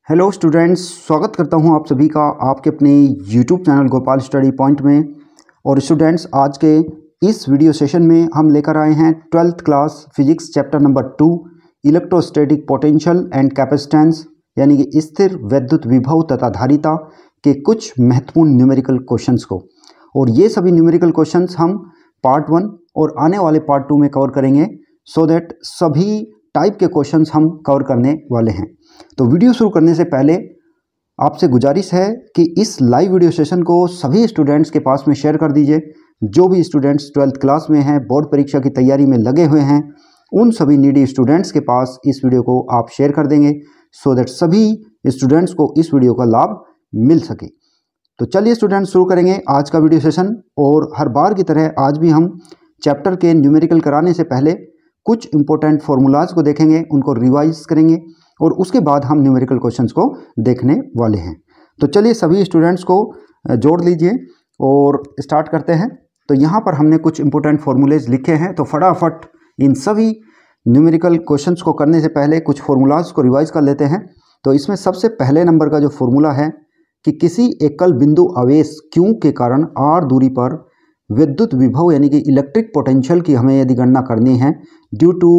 Hello students, स्वागत करता हूं आप सभी का आपके अपने YouTube channel Gopal study point में। और स्टूडेंट्स, आज के इस वीडियो सेशन में हम लेकर आए हैं 12th class physics chapter number 2 electrostatic potential and capacitance यानी कि स्थिर वैद्युत विभव तथा धारिता के कुछ महत्वपूर्ण न्यूमेरिकल क्वेश्चंस को। और ये सभी न्यूमेरिकल क्वेश्चंस हम पार्ट 1 और आने वाले पार्ट 2 में कवर करेंगे, सो दैट सभी टाइप के क्वेश्चंस हम कवर करने वाले हैं। तो वीडियो शुरू करने से पहले आपसे गुजारिश है कि इस लाइव वीडियो सेशन को सभी स्टूडेंट्स के पास में शेयर कर दीजिए। जो भी स्टूडेंट्स 12th क्लास में हैं, बोर्ड परीक्षा की तैयारी में लगे हुए हैं, उन सभी नीडी स्टूडेंट्स के पास इस वीडियो को आप शेयर कर देंगे, सो दैट सभी स्टूडेंट्स को इस वीडियो का लाभ मिल सके। तो चलिए स्टूडेंट्स, शुरू करेंगे आज का वीडियो सेशन। और हर बार की तरह आज भी हम चैप्टर के न्यूमेरिकल कराने से पहले कुछ इंपॉर्टेंट फॉर्मूलाज को देखेंगे, उनको रिवाइज करेंगे और उसके बाद हम न्यूमेरिकल क्वेश्चंस को देखने वाले हैं। तो चलिए सभी स्टूडेंट्स को जोड़ लीजिए और स्टार्ट करते हैं। तो यहाँ पर हमने कुछ इंपॉर्टेंट फॉर्मूलेज लिखे हैं, तो फटाफट इन सभी न्यूमेरिकल क्वेश्चंस को करने से पहले कुछ फॉर्मूलाज को रिवाइज कर लेते हैं। तो इसमें सबसे पहले नंबर का जो फॉर्मूला है कि किसी एकल बिंदु आवेश Q के कारण r दूरी पर विद्युत विभव यानी कि इलेक्ट्रिक पोटेंशियल की हमें यदि गणना करनी है due to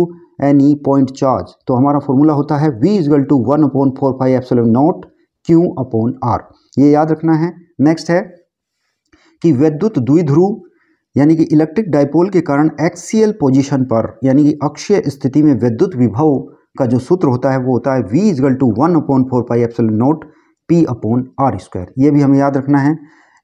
any point charge, तो हमारा फॉर्मूला होता है V = 1/4πε0 Q/r। ये याद रखना है। नेक्स्ट है कि विद्युत द्विध्रुव यानी कि इलेक्ट्रिक डाइपोल के कारण एक्सियल पोजीशन पर यानी कि अक्षीय स्थिति में विद्युत विभव का जो सूत्र होता है वो होता है V = 1/4πε0 P/r²। ये भी हमें याद रखना है।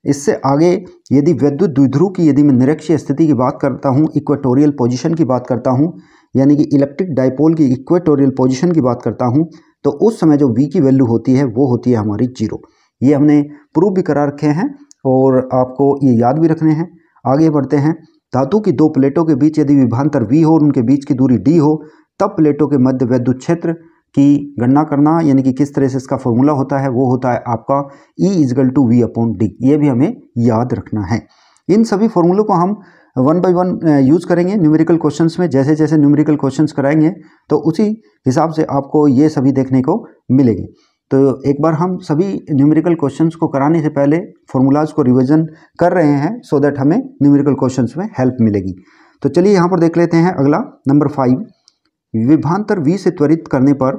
इससे आगे यदि विद्युत द्विध्रुव की यदि मैं निरक्षीय स्थिति की बात करता हूँ, इक्वेटोरियल पोजीशन की बात करता हूँ, यानी कि इलेक्ट्रिक डाइपोल की इक्वेटोरियल पोजीशन की बात करता हूँ, तो उस समय जो V की वैल्यू होती है वो होती है हमारी 0। ये हमने प्रूव भी करा रखे हैं और आपको ये याद भी रखने हैं। आगे बढ़ते हैं। धातु की दो प्लेटों के बीच यदि विभवांतर V हो और उनके बीच की दूरी d हो, तब प्लेटों के मध्य विद्युत क्षेत्र की गणना करना, यानी कि किस तरह से इसका फॉर्मूला होता है वो होता है आपका E = V/d। ये भी हमें याद रखना है। इन सभी फॉर्मूलों को हम 1 by 1 यूज़ करेंगे न्यूमेरिकल क्वेश्चंस में। जैसे जैसे न्यूमेरिकल क्वेश्चंस कराएंगे तो उसी हिसाब से आपको ये सभी देखने को मिलेंगे। तो एक बार हम सभी न्यूमेरिकल क्वेश्चंस को कराने से पहले फॉर्मूलाज को रिविजन कर रहे हैं, सो दैट हमें न्यूमेरिकल क्वेश्चंस में हेल्प मिलेगी। तो चलिए यहाँ पर देख लेते हैं अगला नंबर 5। विभवांतर V से त्वरित करने पर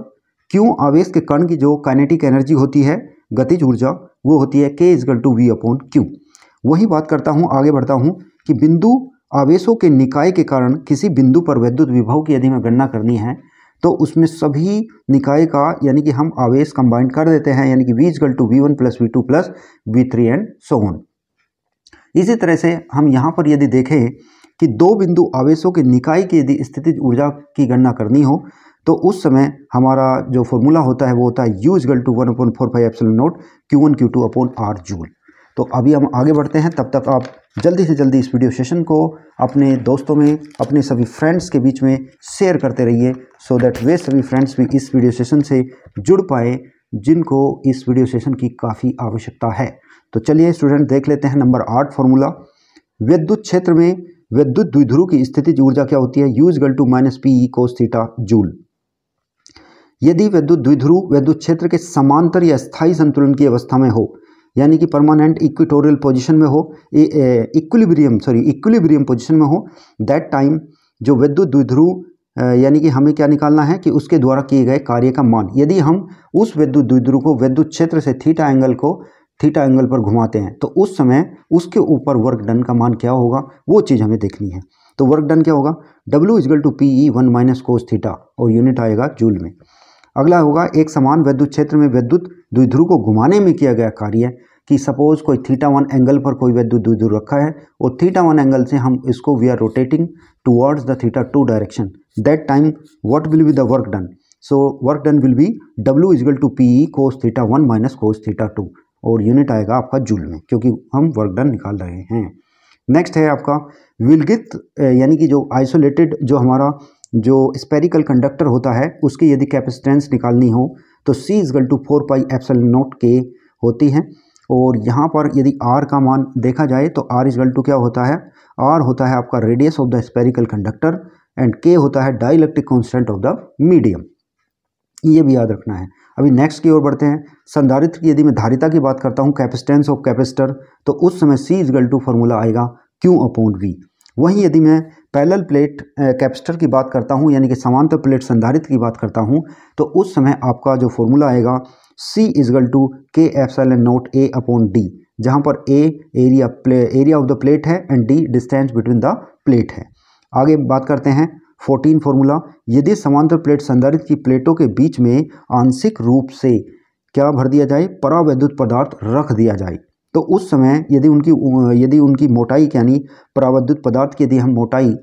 Q आवेश के कण की जो काइनेटिक एनर्जी होती है, गतिज ऊर्जा, वो होती है K = V/Q। वही बात करता हूँ, आगे बढ़ता हूँ कि बिंदु आवेशों के निकाय के कारण किसी बिंदु पर विद्युत विभव की यदि हमें गणना करनी है तो उसमें सभी निकाय का यानी कि हम आवेश कंबाइन कर देते हैं, यानी कि V = V1 + V2 + V3 and so on. इसी तरह से हम यहाँ पर यदि देखें कि दो बिंदु आवेशों के निकाय की यदि स्थितिज ऊर्जा की गणना करनी हो तो उस समय हमारा जो फॉर्मूला होता है वो होता है U = 1/4πε0 Q1 Q2/r जूल। तो अभी हम आगे बढ़ते हैं, तब तक आप जल्दी से जल्दी इस वीडियो सेशन को अपने दोस्तों में, अपने सभी फ्रेंड्स के बीच में शेयर करते रहिए, सो दैट वे सभी फ्रेंड्स भी इस वीडियो सेशन से जुड़ पाए जिनको इस वीडियो सेशन की काफ़ी आवश्यकता है। तो चलिए स्टूडेंट देख लेते हैं नंबर 8 फॉर्मूला। विद्युत क्षेत्र में विद्युत द्विध्रुव की स्थितिज ऊर्जा क्या होती है? U = -Pe cos θ joule. यदि विद्युत द्विध्रुव विद्युत क्षेत्र के समांतर या स्थायी संतुलन की अवस्था में हो, यानी कि परमानेंट इक्वेटोरियल पोजीशन में हो, इक्विलिब्रियम पोजीशन में हो, दैट टाइम जो विद्युत द्विध्रुव यानी कि हमें क्या निकालना है कि उसके द्वारा किए गए कार्य का मान। यदि हम उस विद्युत द्विध्रुव को विद्युत क्षेत्र से थीटा एंगल पर घुमाते हैं तो उस समय उसके ऊपर वर्क डन का मान क्या होगा, वो चीज़ हमें देखनी है। तो वर्क डन क्या होगा? W = Pe1 - cos θ और यूनिट आएगा जूल में। अगला होगा एक समान विद्युत क्षेत्र में विद्युत द्विध्रुव को घुमाने में किया गया कार्य, कि सपोज कोई θ1 एंगल पर कोई विद्युत द्विध्रुव रखा है और θ1 एंगल से हम इसको we are rotating towards the θ2 direction, that time what will be the work done? So work done will be W = Pe cos θ1 - cos θ2 और यूनिट आएगा आपका जूल में, क्योंकि हम वर्क डन निकाल रहे हैं। नेक्स्ट है आपका विलगित यानी कि जो आइसोलेटेड जो हमारा जो स्पेरिकल कंडक्टर होता है उसकी यदि कैपेसिटेंस निकालनी हो तो C = 4πε0 K होती है। और यहाँ पर यदि R का मान देखा जाए तो R = क्या होता है? R होता है आपका radius of the spherical conductor and K होता है dielectric constant of the medium. ये भी याद रखना है। अभी नेक्स्ट की ओर बढ़ते हैं। संधारित्र की यदि मैं धारिता की बात करता हूँ, कैपेसिटेंस ऑफ कैपेसिटर, तो उस समय C इक्वल टू फॉर्मूला आएगा Q अपॉन V। वहीं यदि मैं पैरेलल प्लेट कैपेसिटर की बात करता हूँ, यानी कि समांतर प्लेट संधारित्र की बात करता हूँ, तो उस समय आपका जो फॉर्मूला आएगा C equal to K epsilon naught A upon D, जहाँ पर A area of the plate है and D distance between the plate है। आगे बात करते हैं 14 फॉर्मूला। यदि समांतर प्लेट संधारित्र की प्लेटों के बीच में आंशिक रूप से क्या भर दिया जाए, परावैद्युत पदार्थ रख दिया जाए, तो उस समय यदि उनकी मोटाई यानी परावैद्युत पदार्थ की यदि हम मोटाई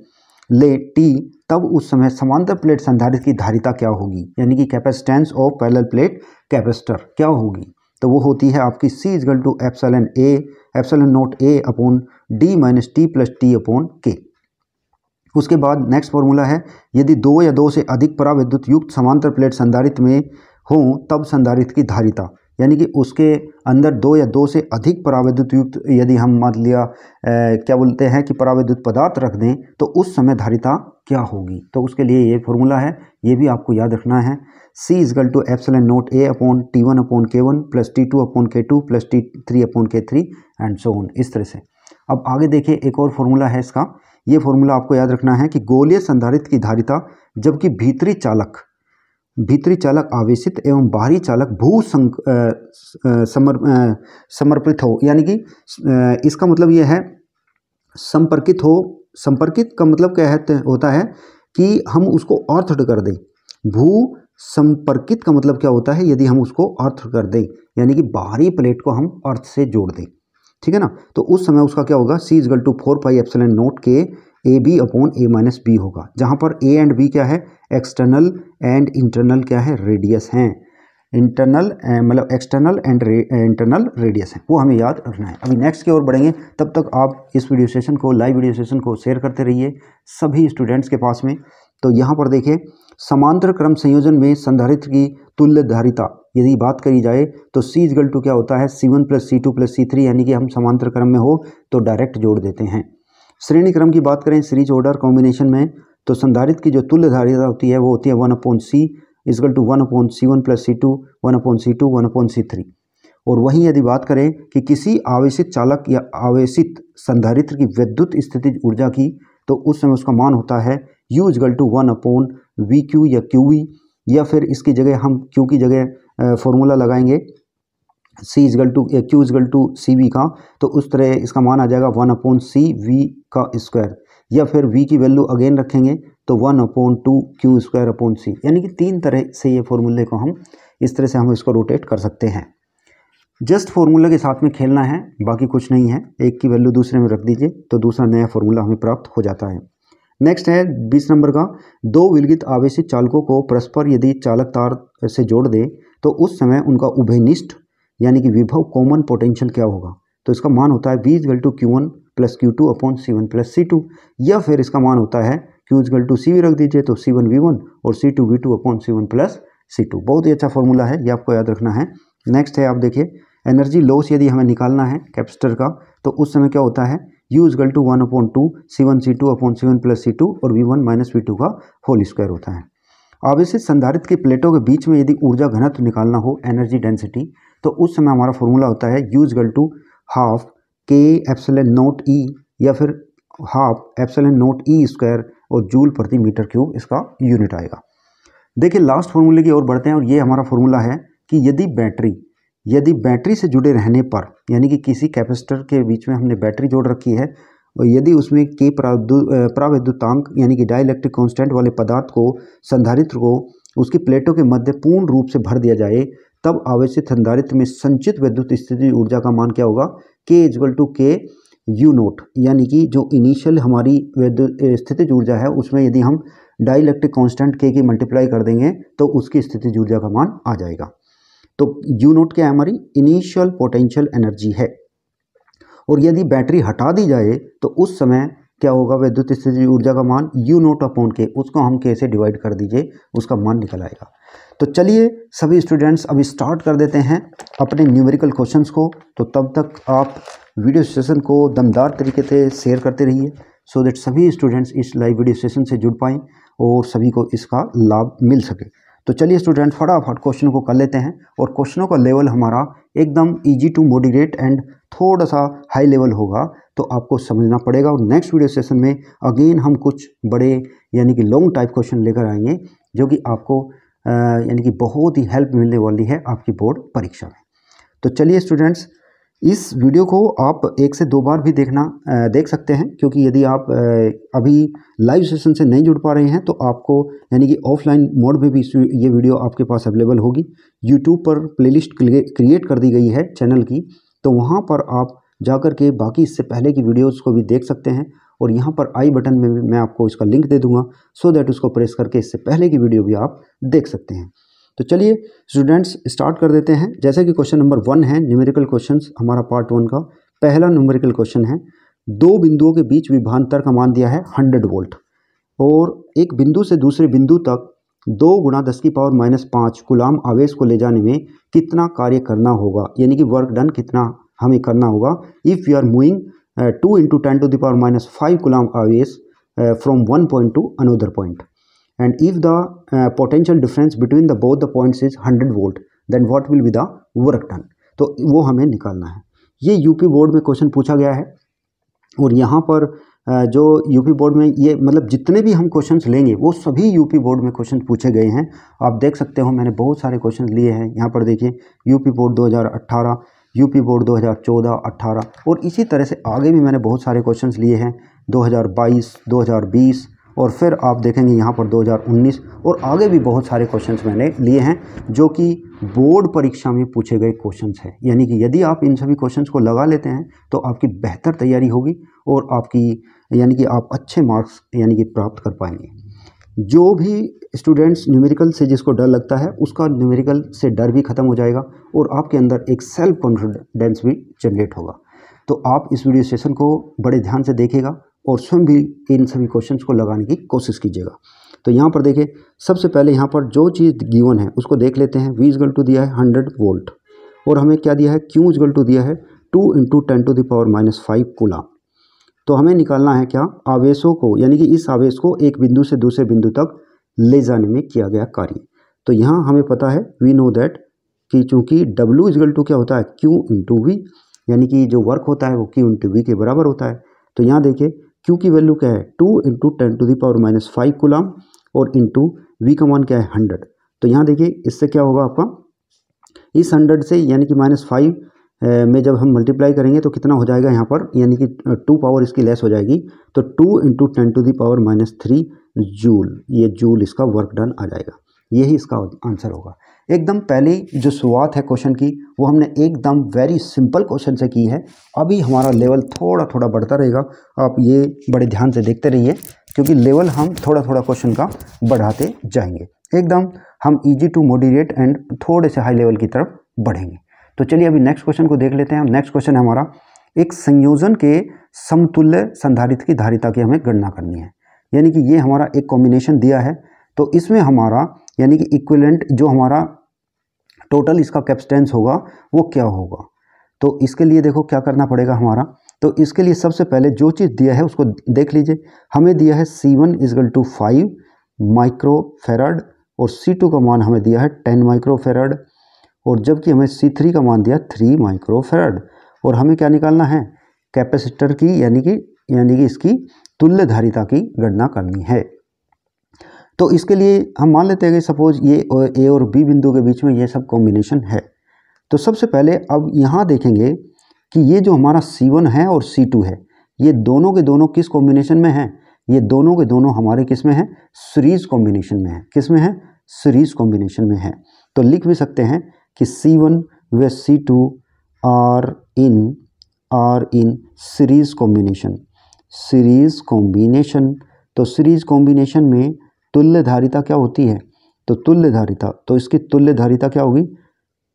ले T, तब उस समय समांतर प्लेट संधारित्र की धारिता क्या होगी, यानी कि capacitance of parallel plate capacitor क्या होगी, तो वो होती है आपकी C equal to epsilon naught A upon D minus T plus T upon K। उसके बाद नेक्स्ट फॉर्मूला है, यदि 2 या 2 से अधिक परावैद्युत युक्त समांतर प्लेट संधारित्र में हों, तब संधारित्र की धारिता, यानी कि उसके अंदर 2 या 2 से अधिक परावैद्युत युक्त यदि हम मान लिया क्या बोलते हैं कि परावैद्युत पदार्थ रख दें, तो उस समय धारिता क्या होगी, तो उसके लिए ये फॉर्मूला है, ये भी आपको याद रखना है। C equal to epsilon naught A upon T1 upon K1 plus T2 upon K2 plus T3 upon K3 and so on, इस तरह से। अब आगे देखिए, एक और फॉर्मूला है इसका। ये फॉर्मूला आपको याद रखना है कि गोलीय संधारित्र की धारिता जबकि भीतरी चालक आवेशित एवं बाहरी चालक समर्पित हो, यानी कि इसका मतलब ये है संपर्कित हो। संपर्कित का मतलब क्या होता है कि हम उसको अर्थड कर दें। भू संपर्कित का मतलब क्या होता है, यदि हम उसको अर्थ कर दें, यानी कि बाहरी प्लेट को हम अर्थ से जोड़ दें, ठीक है ना, तो उस समय उसका क्या होगा, C equal to 4 pi epsilon naught K AB upon A minus B होगा, जहाँ पर A एंड B क्या है, एक्सटर्नल एंड इंटरनल क्या है, रेडियस हैं। इंटरनल मतलब एक्सटर्नल एंड इंटरनल रेडियस है, वो हमें याद रखना है। अभी नेक्स्ट की ओर बढ़ेंगे, तब तक आप इस वीडियो सेशन को, लाइव वीडियो सेशन को शेयर करते रहिए सभी स्टूडेंट्स के पास में। तो यहाँ पर देखिए, समांतर क्रम संयोजन में संधारित्र की तुल्य धारिता यदि बात करी जाए, तो C इक्वल टू क्या होता है, C1 plus C2 plus C3, यानी कि हम समांतर क्रम में हो तो डायरेक्ट जोड़ देते हैं। श्रेणी क्रम की बात करें, सीरीज ऑर्डर कॉम्बिनेशन में, तो संधारित्र की जो तुल्य धारिता होती है वो होती है 1 upon C equal to 1 upon C1 plus C2, 1 upon C2, 1 upon C3। और वहीं यदि बात करें कि किसी आवेशित चालक या आवेशित संधारित्र की विद्युत स्थितिज ऊर्जा की, तो उस समय उसका मान होता है U equal to 1 upon VQ या QV, या फिर इसकी जगह हम Q की जगह फॉर्मूला लगाएंगे C equal to Q equal to CV का, तो उस तरह इसका मान आ जाएगा 1 अपॉन CV का स्क्वायर, या फिर V की वैल्यू अगेन रखेंगे तो 1 upon 2 Q square upon C, यानी कि 3 तरह से ये फॉर्मूले को हम इस तरह से हम इसको रोटेट कर सकते हैं। जस्ट फॉर्मूले के साथ में खेलना है, बाकी कुछ नहीं है। एक की वैल्यू दूसरे में रख दीजिए तो दूसरा नया फॉर्मूला हमें प्राप्त हो जाता है। नेक्स्ट है 20 नंबर का, 2 विलगित आवेशित चालकों को परस्पर यदि चालक तार से जोड़ दे, तो उस समय उनका उभयनिष्ठ यानी कि विभव कॉमन पोटेंशियल क्या होगा, तो इसका मान होता है V equal to Q1 plus Q2 upon C1 plus C2, या फिर इसका मान होता है Q इक्वल टू CV रख दीजिए तो C1 V1 और C2 V2 upon C1 plus C2। बहुत ही अच्छा फॉर्मूला है, ये आपको याद रखना है। नेक्स्ट है, आप देखिए, एनर्जी लॉस यदि हमें निकालना है कैपेसिटर का, तो उस समय क्या होता है, U equal to 1 upon 2 C1 C2 upon C1 plus C2 और V1 माइनस V2 का होल स्क्वायर होता है। आवेशित संधारित्र की प्लेटों के बीच में यदि ऊर्जा घनत्व निकालना हो, एनर्जी डेंसिटी, तो उस समय हमारा फॉर्मूला होता है U equal to half K epsilon naught E या फिर half epsilon naught E square और जूल प्रति मीटर क्यूब इसका यूनिट आएगा। देखिए, लास्ट फॉर्मूले की ओर बढ़ते हैं और ये हमारा फॉर्मूला है कि यदि बैटरी से जुड़े रहने पर, यानी कि किसी कैपेसिटर के बीच में हमने बैटरी जोड़ रखी है और यदि उसमें के प्रावैद्युतांक यानी कि डाइलेक्ट्रिक कांस्टेंट वाले पदार्थ को, संधारित्र को उसकी प्लेटों के मध्य पूर्ण रूप से भर दिया जाए, तब आवेशित संधारित्र में संचित विद्युत स्थितिज ऊर्जा का मान क्या होगा, K equal to K U naught, यानी कि जो इनिशियल हमारी विद्युत स्थितिज ऊर्जा है उसमें यदि हम डाइलेक्ट्रिक कांस्टेंट K की मल्टीप्लाई कर देंगे तो उसकी स्थितिज ऊर्जा का मान आ जाएगा। तो U नोट क्या है, हमारी इनिशियल पोटेंशियल एनर्जी है। और यदि बैटरी हटा दी जाए तो उस समय क्या होगा, विद्युत स्थितिज ऊर्जा का मान U नोट अपॉन K, उसको हम K से डिवाइड कर दीजिए, उसका मान निकल आएगा। तो चलिए सभी स्टूडेंट्स अभी स्टार्ट कर देते हैं अपने न्यूमेरिकल क्वेश्चंस को। तो तब तक आप वीडियो सेशन को दमदार तरीके से शेयर करते रहिए, सो दैट सभी स्टूडेंट्स इस लाइव वीडियो सेशन से जुड़ पाएँ और सभी को इसका लाभ मिल सके। तो चलिए स्टूडेंट फटाफट क्वेश्चन को कर लेते हैं। और क्वेश्चनों का लेवल हमारा एकदम इजी टू मॉडरेट एंड थोड़ा सा हाई लेवल होगा, तो आपको समझना पड़ेगा। और नेक्स्ट वीडियो सेशन में अगेन हम कुछ बड़े यानी कि लॉन्ग टाइप क्वेश्चन लेकर आएंगे, जो कि आपको यानी कि बहुत ही हेल्प मिलने वाली है आपकी बोर्ड परीक्षा में। तो चलिए स्टूडेंट्स, इस वीडियो को आप 1 से 2 बार भी देख सकते हैं, क्योंकि यदि आप अभी लाइव सेशन से नहीं जुड़ पा रहे हैं तो आपको यानी कि ऑफलाइन मोड में भी ये वीडियो आपके पास अवेलेबल होगी। यूट्यूब पर प्लेलिस्ट क्रिएट कर दी गई है चैनल की, तो वहाँ पर आप जाकर के बाकी इससे पहले की वीडियोज़ को भी देख सकते हैं। और यहाँ पर आई बटन में भी मैं आपको इसका लिंक दे दूँगा, सो दैट उसको प्रेस करके इससे पहले की वीडियो भी आप देख सकते हैं। तो चलिए स्टूडेंट्स स्टार्ट कर देते हैं। जैसे कि क्वेश्चन नंबर 1 है न्यूमेरिकल क्वेश्चंस, हमारा पार्ट 1 का पहला न्यूमेरिकल क्वेश्चन है। 2 बिंदुओं के बीच विभवांतर का मान दिया है 100 वोल्ट, और एक बिंदु से दूसरे बिंदु तक 2 × 10⁻⁵ कूलाम आवेश को ले जाने में कितना कार्य करना होगा, यानी कि वर्क डन कितना हमें करना होगा। If you are moving 2 × 10⁻⁵ coulomb आवेश from one point to another point, and if the potential difference between the both the points is 100 volt, then what will be the work done। तो वो हमें निकालना है। ये यूपी बोर्ड में question पूछा गया है। और यहाँ पर जो यूपी बोर्ड में ये मतलब जितने भी हम क्वेश्चंस लेंगे वो सभी यूपी बोर्ड में क्वेश्चन पूछे गए हैं। आप देख सकते हो मैंने बहुत सारे क्वेश्चन लिए हैं। यहाँ पर देखिए यूपी बोर्ड 2018, यूपी बोर्ड 2014, 18, और इसी तरह से आगे भी मैंने बहुत सारे क्वेश्चंस लिए हैं 2022, 2020, और फिर आप देखेंगे यहाँ पर 2019, और आगे भी बहुत सारे क्वेश्चंस मैंने लिए हैं जो कि बोर्ड परीक्षा में पूछे गए क्वेश्चंस हैं। यानी कि यदि आप इन सभी क्वेश्चंस को लगा लेते हैं तो आपकी बेहतर तैयारी होगी और आपकी यानी कि आप अच्छे मार्क्स यानी कि प्राप्त कर पाएंगे। जो भी स्टूडेंट्स न्यूमेरिकल से जिसको डर लगता है उसका न्यूमेरिकल से डर भी खत्म हो जाएगा और आपके अंदर एक सेल्फ कॉन्फिडेंस भी जनरेट होगा। तो आप इस वीडियो सेशन को बड़े ध्यान से देखिएगा और स्वयं भी इन सभी क्वेश्चंस को लगाने की कोशिश कीजिएगा। तो यहाँ पर देखिए सबसे पहले यहाँ पर जो चीज़ गिवन है उसको देख लेते हैं। V = दिया है 100 वोल्ट, और हमें क्या दिया है Q = दिया है 2 × 10⁻⁵ कूलाम। तो हमें निकालना है क्या, आवेशों को, यानी कि इस आवेश को एक बिंदु से दूसरे बिंदु तक ले जाने में किया गया कार्य। तो यहाँ हमें पता है वी नो दैट कि चूँकि W = क्या होता है Q × V, यानी कि जो वर्क होता है वो Q × V के बराबर होता है। तो यहाँ देखिए Q की वैल्यू क्या है 2 × 10⁻⁵ कूलाम, और इंटू V का मान क्या है 100। तो यहाँ देखिए इससे क्या होगा आपका, इस 100 से यानी कि -5 में जब हम मल्टीप्लाई करेंगे तो कितना हो जाएगा यहाँ पर, यानी कि 2 पावर इसकी लेस हो जाएगी, तो 2 × 10⁻³ जूल, ये जूल इसका वर्क डन आ जाएगा। यही इसका आंसर होगा। एकदम पहले जो शुरुआत है क्वेश्चन की वो हमने एकदम वेरी सिंपल क्वेश्चन से की है। अभी हमारा लेवल थोड़ा थोड़ा बढ़ता रहेगा, आप ये बड़े ध्यान से देखते रहिए, क्योंकि लेवल हम थोड़ा थोड़ा क्वेश्चन का बढ़ाते जाएंगे। एकदम हम इजी टू मॉडरेट एंड थोड़े से हाई लेवल की तरफ बढ़ेंगे। तो चलिए अभी नेक्स्ट क्वेश्चन को देख लेते हैं। नेक्स्ट क्वेश्चन है हमारा, एक संयोजन के समतुल्य संधारित्र की धारिता की हमें गणना करनी है। यानी कि ये हमारा एक कॉम्बिनेशन दिया है, तो इसमें हमारा यानी कि इक्विवेलेंट जो हमारा टोटल इसका कैपेसिटेंस होगा वो क्या होगा। तो इसके लिए देखो क्या करना पड़ेगा हमारा। तो इसके लिए सबसे पहले जो चीज़ दिया है उसको देख लीजिए। हमें दिया है C1 = 5 माइक्रोफेराड, और C2 का मान हमें दिया है 10 माइक्रोफेराड, और जबकि हमें C3 का मान दिया 3 माइक्रोफेराड। और हमें क्या निकालना है, कैपेसिटर की यानी कि इसकी तुल्य धारिता की गणना करनी है। तो इसके लिए हम मान लेते हैं कि सपोज ये A और B बिंदु के बीच में ये सब कॉम्बिनेशन है। तो सबसे पहले अब यहाँ देखेंगे कि ये जो हमारा C1 है और C2 है, ये दोनों के दोनों किस कॉम्बिनेशन में हैं, ये दोनों के दोनों हमारे किस में हैं, सीरीज कॉम्बिनेशन में है। किस में है, सीरीज कॉम्बिनेशन में है। तो लिख भी सकते हैं कि C1 व C2 are in series combination. तो सीरीज कॉम्बिनेशन में तुल्य धारिता क्या होती है, तो तुल्य धारिता, तो इसकी तुल्य धारिता क्या होगी,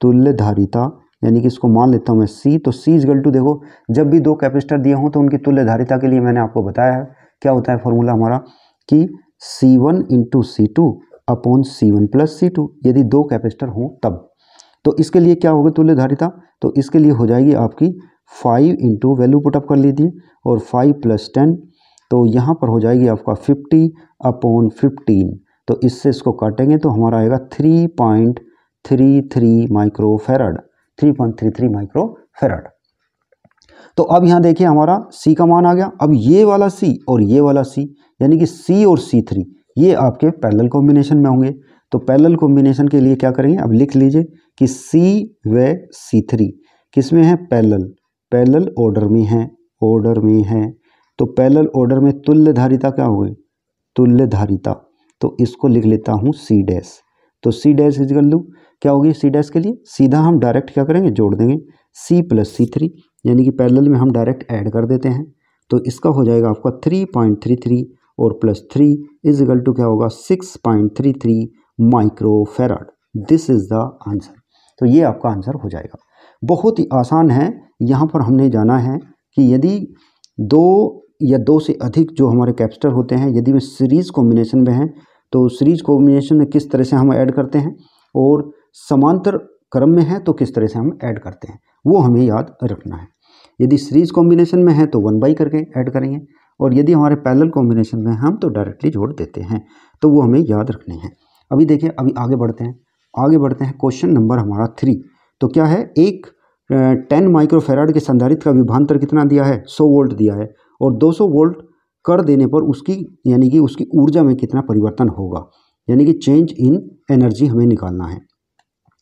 तुल्य धारिता यानी कि इसको मान लेता हूँ मैं C। तो C = देखो जब भी 2 कैपेसिटर दिए हों तो उनकी तुल्य धारिता के लिए मैंने आपको बताया है क्या होता है फॉर्मूला हमारा, कि C1 × C2 upon C1 + C2, यदि 2 कैपेसिटर हों तब। तो इसके लिए क्या होगी तुल्य धारिता, तो इसके लिए हो जाएगी आपकी 5 × वैल्यू पुटअप कर लीजिए, और 5 + 10, तो यहाँ पर हो जाएगी आपका 50/15, तो इससे इसको काटेंगे तो हमारा आएगा 3.33 माइक्रोफेराड, 3.33 माइक्रोफेराड। तो अब यहाँ देखिए हमारा C का मान आ गया। अब ये वाला C और ये वाला C यानी कि C और C3 ये आपके पैरेलल कॉम्बिनेशन में होंगे। तो पैरेलल कॉम्बिनेशन के लिए क्या करेंगे, अब लिख लीजिए कि C व C3 किस में है, पैरेलल ऑर्डर में है। तो पैरेलल ऑर्डर में तुल्य धारिता क्या होगी, तुल्य धारिता। तो इसको लिख लेता हूँ C डैश। तो C डैश इक्वल टू क्या होगी, C डैश के लिए सीधा हम डायरेक्ट क्या करेंगे, जोड़ देंगे C प्लस C3 यानी कि पैरेलल में हम डायरेक्ट ऐड कर देते हैं। तो इसका हो जाएगा आपका 3.33 और प्लस 3 इज इक्वल टू क्या होगा 6.33 microfarad. This is the answer. तो ये आपका आंसर हो जाएगा। बहुत ही आसान है। यहाँ पर हमने जाना है कि यदि दो या दो से अधिक जो हमारे कैपेसिटर होते हैं, यदि वे सीरीज़ कॉम्बिनेशन में हैं तो सीरीज़ कॉम्बिनेशन में किस तरह से हम ऐड करते हैं, और समांतर क्रम में है तो किस तरह से हम ऐड करते हैं, वो हमें याद रखना है। यदि सीरीज़ कॉम्बिनेशन में है तो 1/, करके ऐड करेंगे, और यदि हमारे पैरेलल कॉम्बिनेशन में हम तो डायरेक्टली जोड़ देते हैं। तो वो हमें याद रखने हैं। अभी देखिए, अभी आगे बढ़ते हैं क्वेश्चन नंबर हमारा 3। तो क्या है, एक 10 माइक्रोफेराड के संधारित्र का विभवांतर कितना दिया है, 100 वोल्ट दिया है, और 200 वोल्ट कर देने पर उसकी यानी कि उसकी ऊर्जा में कितना परिवर्तन होगा, यानी कि चेंज इन एनर्जी हमें निकालना है।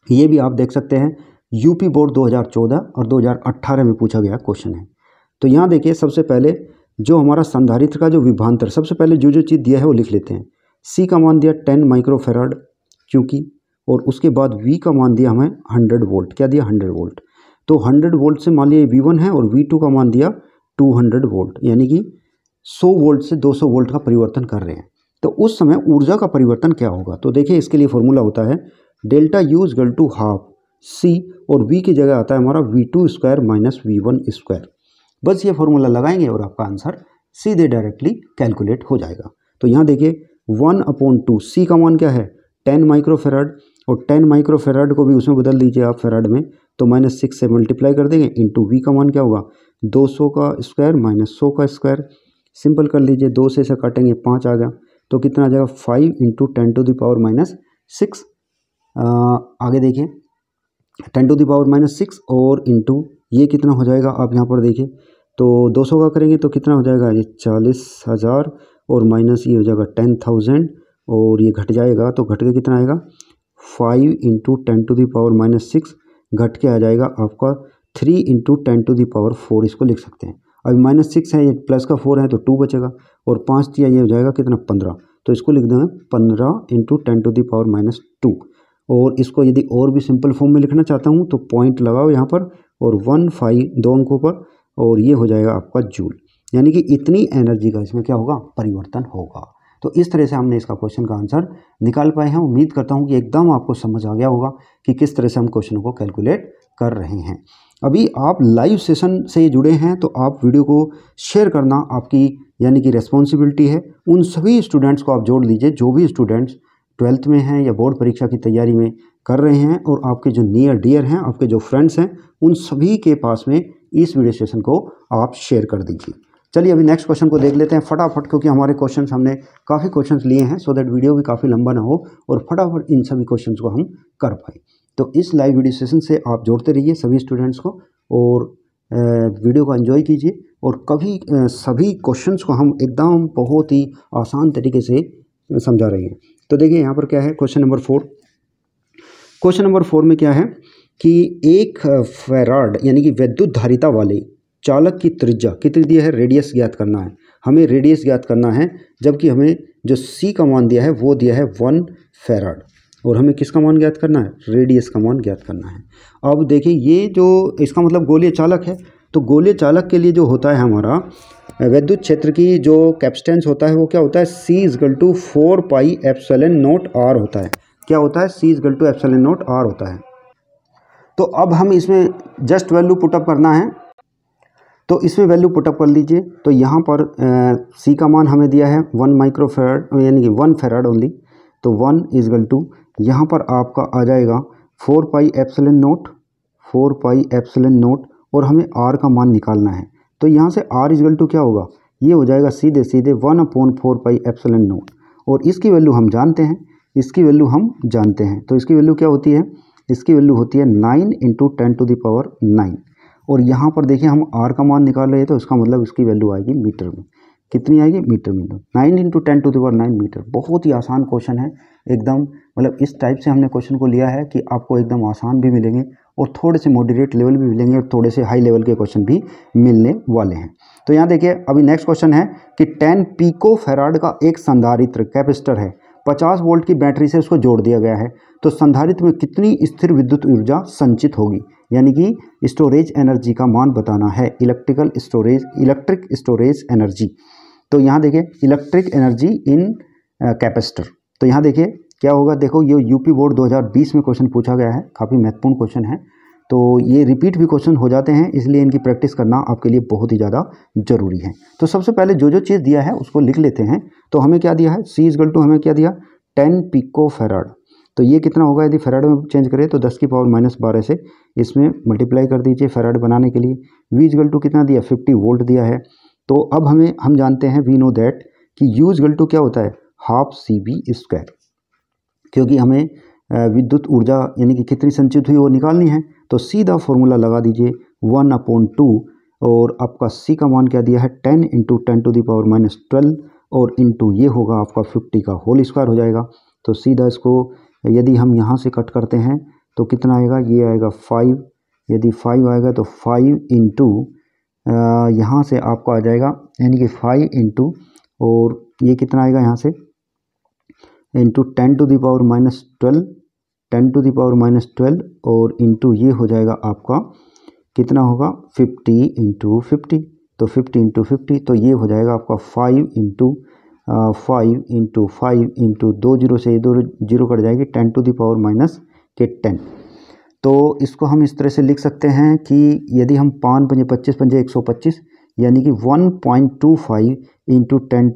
ये भी आप देख सकते हैं यूपी बोर्ड 2014 और 2018 में पूछा गया क्वेश्चन है। तो यहाँ देखिए, सबसे पहले जो हमारा संधारित्र का जो विभवांतर, सबसे पहले जो चीज़ दिया है वो लिख लेते हैं। सी का मान दिया 10 माइक्रोफेराड क्योंकि, और उसके बाद वी का मान दिया हमें 100 वोल्ट। क्या दिया, 100 वोल्ट। तो 100 वोल्ट से मान लिया V1 है, और V2 का मान दिया 200 वोल्ट, यानी कि 100 वोल्ट से 200 वोल्ट का परिवर्तन कर रहे हैं। तो उस समय ऊर्जा का परिवर्तन क्या होगा, तो देखिए इसके लिए फॉर्मूला होता है delta U equal to half C, और V की जगह आता है हमारा V2 square minus V1 square. बस ये फॉर्मूला लगाएंगे और आपका आंसर सीधे डायरेक्टली कैलकुलेट हो जाएगा। तो यहाँ देखिए 1/2, C का मान क्या है 10 माइक्रोफेराड, और 10 माइक्रोफेराड को भी उसमें बदल दीजिए आप फेराड में, तो -6 से मल्टीप्लाई कर देंगे, इंटू V का मान क्या होगा 200 का स्क्वायर माइनस 100 का स्क्वायर। सिंपल कर लीजिए, 2 से काटेंगे 5 आ गया, तो कितना आ जाएगा 5 × 10⁻⁻6। आगे देखिए 10⁻⁻6 और इंटू ये कितना हो जाएगा, आप यहाँ पर देखिए तो 200 का करेंगे तो कितना हो जाएगा, ये 40,000 और माइनस ये हो जाएगा 10,000, और ये घट जाएगा तो घट के कितना आएगा 5 × 10⁻⁻6 घट के आ जाएगा आपका 3 × 10⁻⁴। इसको लिख सकते हैं। अभी -6 है, ये प्लस का 4 है तो 2 बचेगा, और 5 दिया ये हो जाएगा कितना 15, तो इसको लिख देंगे 15 × 10⁻⁻2। और इसको यदि और भी सिंपल फॉर्म में लिखना चाहता हूँ तो पॉइंट लगाओ यहाँ पर, और 15 दो अंकों पर, और ये हो जाएगा आपका जूल, यानी कि इतनी एनर्जी का इसमें क्या होगा, परिवर्तन होगा। तो इस तरह से हमने इसका क्वेश्चन का आंसर निकाल पाए हैं। उम्मीद करता हूँ कि एकदम आपको समझ आ गया होगा कि किस तरह से हम क्वेश्चन को कैलकुलेट कर रहे हैं। अभी आप लाइव सेशन से जुड़े हैं तो आप वीडियो को शेयर करना आपकी यानी कि रिस्पॉन्सिबिलिटी है। उन सभी स्टूडेंट्स को आप जोड़ लीजिए जो भी स्टूडेंट्स 12th में हैं या बोर्ड परीक्षा की तैयारी में कर रहे हैं, और आपके जो नियर डियर हैं, आपके जो फ्रेंड्स हैं, उन सभी के पास में इस वीडियो सेशन को आप शेयर कर दीजिए। चलिए अभी नेक्स्ट क्वेश्चन को देख लेते हैं फटाफट, क्योंकि हमारे क्वेश्चन हमने काफ़ी क्वेश्चन लिए हैं, सो दैट वीडियो भी काफ़ी लंबा ना हो और फटाफट इन सभी क्वेश्चन को हम कर पाए। तो इस लाइव वीडियो सेशन से आप जोड़ते रहिए सभी स्टूडेंट्स को, और वीडियो को एंजॉय कीजिए, और कभी सभी क्वेश्चंस को हम एकदम बहुत ही आसान तरीके से समझा रहे हैं। तो देखिए यहाँ पर क्या है, क्वेश्चन नंबर 4। क्वेश्चन नंबर 4 में क्या है कि एक फेराड यानी कि विद्युत धारिता वाले चालक की त्रिज्या कितनी दी है, रेडियस ज्ञात करना है। हमें रेडियस ज्ञात करना है, जबकि हमें जो C का मान दिया है वो दिया है 1 फेराड, और हमें किसका मान ज्ञात करना है, रेडियस का मान ज्ञात करना है। अब देखिए ये जो इसका मतलब गोलीय चालक है, तो गोलीय चालक के लिए जो होता है हमारा विद्युत क्षेत्र की जो कैपेसिटेंस होता है वो क्या होता है, C = 4πε0r होता है। क्या होता है, C = ε0r होता है। तो अब हम इसमें जस्ट वैल्यू पुटअप करना है, तो इसमें वैल्यू पुटअप कर लीजिए। तो यहाँ पर C का मान हमें दिया है 1 माइक्रोफेराड यानी कि 1 फेराड ओनली, तो 1 = यहाँ पर आपका आ जाएगा 4πε0, और हमें R का मान निकालना है। तो यहाँ से R = क्या होगा, ये हो जाएगा सीधे 1/4πε0, और इसकी वैल्यू हम जानते हैं, इसकी वैल्यू हम जानते हैं। तो इसकी वैल्यू क्या होती है, इसकी वैल्यू होती है 9 इंटू 10⁻9। और यहाँ पर देखिए हम r का मान निकाल रहे हैं, तो इसका मतलब इसकी वैल्यू आएगी मीटर में। कितनी आएगी, मीटर में। 9 इंटू 10⁻9 मीटर। बहुत ही आसान क्वेश्चन है एकदम, मतलब इस टाइप से हमने क्वेश्चन को लिया है कि आपको एकदम आसान भी मिलेंगे और थोड़े से मॉडरेट लेवल भी मिलेंगे और थोड़े से हाई लेवल के क्वेश्चन भी मिलने वाले हैं। तो यहाँ देखिए अभी नेक्स्ट क्वेश्चन है कि 10 पिको फैराड का एक संधारित्र कैपेसिटर है, 50 वोल्ट की बैटरी से उसको जोड़ दिया गया है, तो संधारित्र में कितनी स्थिर विद्युत ऊर्जा संचित होगी, यानी कि स्टोरेज एनर्जी का मान बताना है, इलेक्ट्रिक स्टोरेज एनर्जी। तो यहाँ देखिए इलेक्ट्रिक एनर्जी इन कैपेसिटर। तो यहाँ देखिए क्या होगा, देखो ये यूपी बोर्ड 2020 में क्वेश्चन पूछा गया है, काफ़ी महत्वपूर्ण क्वेश्चन है। तो ये रिपीट भी क्वेश्चन हो जाते हैं, इसलिए इनकी प्रैक्टिस करना आपके लिए बहुत ही ज़्यादा जरूरी है। तो सबसे पहले जो जो चीज़ दिया है उसको लिख लेते हैं। तो हमें क्या दिया है, C = हमें क्या दिया, 10 पिको फैराड। तो ये कितना होगा, यदि फैराड में चेंज करें तो 10⁻⁻12 से इसमें मल्टीप्लाई कर दीजिए फैराड बनाने के लिए। V = कितना दिया, 50 वोल्ट दिया है। तो अब हम जानते हैं, वी नो दैट कि U = क्या होता है, ½ CV², क्योंकि हमें विद्युत ऊर्जा यानी कि कितनी संचित हुई वो निकालनी है। तो सीधा फॉर्मूला लगा दीजिए 1/2 और आपका C का मान क्या दिया है, 10 इंटू 10⁻12 और इंटू ये होगा आपका 50 का होल स्क्वायर हो जाएगा। तो सीधा इसको यदि हम यहाँ से कट करते हैं तो कितना आएगा, ये आएगा 5। यदि 5 आएगा तो 5 इंटू यहाँ से आपका आ जाएगा, यानी कि 5 इंटू और ये कितना आएगा यहाँ से इंटू 10⁻12 और इंटू ये हो जाएगा आपका कितना होगा 50 इंटू 50। तो 50 इंटू 50 तो ये हो जाएगा आपका 5 इंटू 5 इंटू 2 जीरो से 2 जीरो कट जाएगी 10⁻⁻10। तो इसको हम इस तरह से लिख सकते हैं कि यदि हम 5 × 25 × 125 यानी कि 1.25 इंटू 10⁻⁸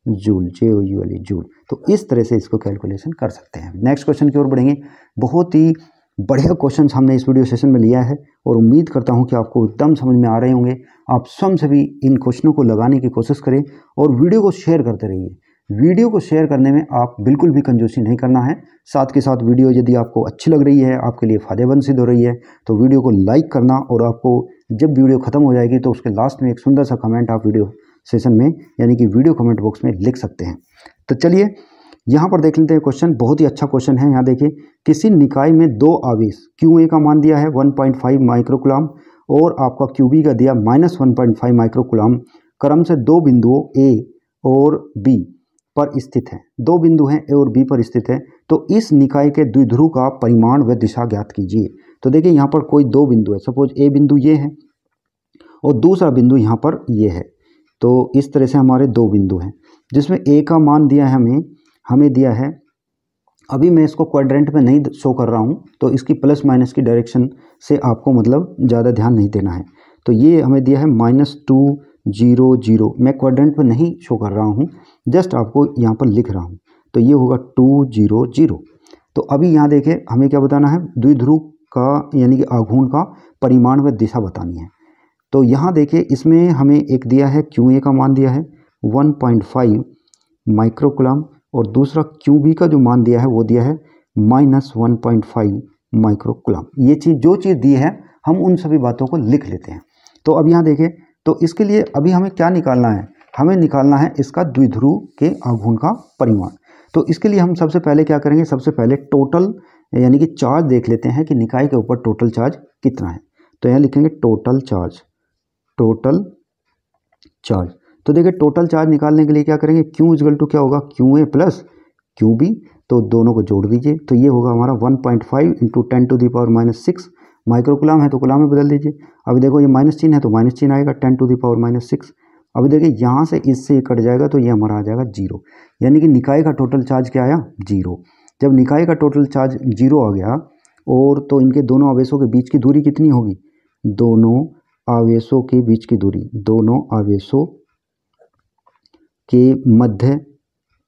जूल, JOULE जूल। तो इस तरह से इसको कैलकुलेशन कर सकते हैं। नेक्स्ट क्वेश्चन की ओर बढ़ेंगे। बहुत ही बढ़िया क्वेश्चन हमने इस वीडियो सेशन में लिया है और उम्मीद करता हूं कि आपको एकदम समझ में आ रहे होंगे। आप स्वयं से भी इन क्वेश्चनों को लगाने की कोशिश करें और वीडियो को शेयर करते रहिए। वीडियो को शेयर करने में आप बिल्कुल भी कंजूसी नहीं करना है। साथ के साथ वीडियो यदि आपको अच्छी लग रही है, आपके लिए फ़ायदेमंद सिद्ध हो रही है, तो वीडियो को लाइक करना और आपको जब वीडियो ख़त्म हो जाएगी तो उसके लास्ट में एक सुंदर सा कमेंट आप वीडियो सेशन में यानी कि वीडियो कमेंट बॉक्स में लिख सकते हैं। तो चलिए यहाँ पर देख लेते हैं क्वेश्चन। बहुत ही अच्छा क्वेश्चन है। यहाँ देखिए, किसी निकाय में 2 आवेश QA का मान दिया है 1.5 माइक्रोकूलम और आपका QB का दिया -1.5 माइक्रोकूलम, क्रम से 2 बिंदुओं A और B पर स्थित है। 2 बिंदु हैं A और B पर स्थित है। तो इस निकाय के द्विध्रुव का परिमाण व दिशा ज्ञात कीजिए। तो देखिए यहाँ पर कोई 2 बिंदु है, सपोज A बिंदु ये है और दूसरा बिंदु यहाँ पर ये है। तो इस तरह से हमारे 2 बिंदु हैं जिसमें A का मान दिया है हमें दिया है, अभी मैं इसको क्वाड्रेंट में नहीं शो कर रहा हूँ, तो इसकी प्लस माइनस की डायरेक्शन से आपको मतलब ज़्यादा ध्यान नहीं देना है। तो ये हमें दिया है -2 0 0। मैं क्वाड्रेंट में नहीं शो कर रहा हूँ, जस्ट आपको यहाँ पर लिख रहा हूँ। तो ये होगा 2 0 0। तो अभी यहाँ देखिए हमें क्या बताना है, द्विध्रुव का यानी कि आघूर्ण का परिमाण व दिशा बतानी है। तो यहाँ देखिए इसमें हमें एक दिया है QA का मान दिया है 1.5 माइक्रोकूलम और दूसरा QB का जो मान दिया है वो दिया है -1.5 माइक्रोकूलम। ये चीज़ जो चीज़ दी है हम उन सभी बातों को लिख लेते हैं। तो अब यहाँ देखें, तो इसके लिए अभी हमें क्या निकालना है, हमें निकालना है इसका द्विध्रुव के आघूर्ण का परिमाण। तो इसके लिए हम सबसे पहले क्या करेंगे, सबसे पहले टोटल यानी कि चार्ज देख लेते हैं कि निकाय के ऊपर टोटल चार्ज कितना है। तो यहाँ लिखेंगे टोटल चार्ज। तो देखिए टोटल चार्ज निकालने के लिए क्या करेंगे, Q = क्या होगा, QA + QB। तो दोनों को जोड़ दीजिए। तो ये होगा हमारा 1.5 इंटू 10⁻⁻6 माइक्रोकूलम है तो कूलम में बदल दीजिए। अभी देखो ये माइनस चिन्ह है तो माइनस चिन्ह आएगा 10⁻⁻6। अभी देखिए यहाँ से इससे कट जाएगा तो ये हमारा आ जाएगा 0, यानी कि निकाय का टोटल चार्ज क्या आया, 0। जब निकाय का टोटल चार्ज 0 आ गया और तो इनके दोनों आवेशों के बीच की दूरी कितनी होगी, दोनों आवेशों के बीच की दूरी, दोनों आवेशों के मध्य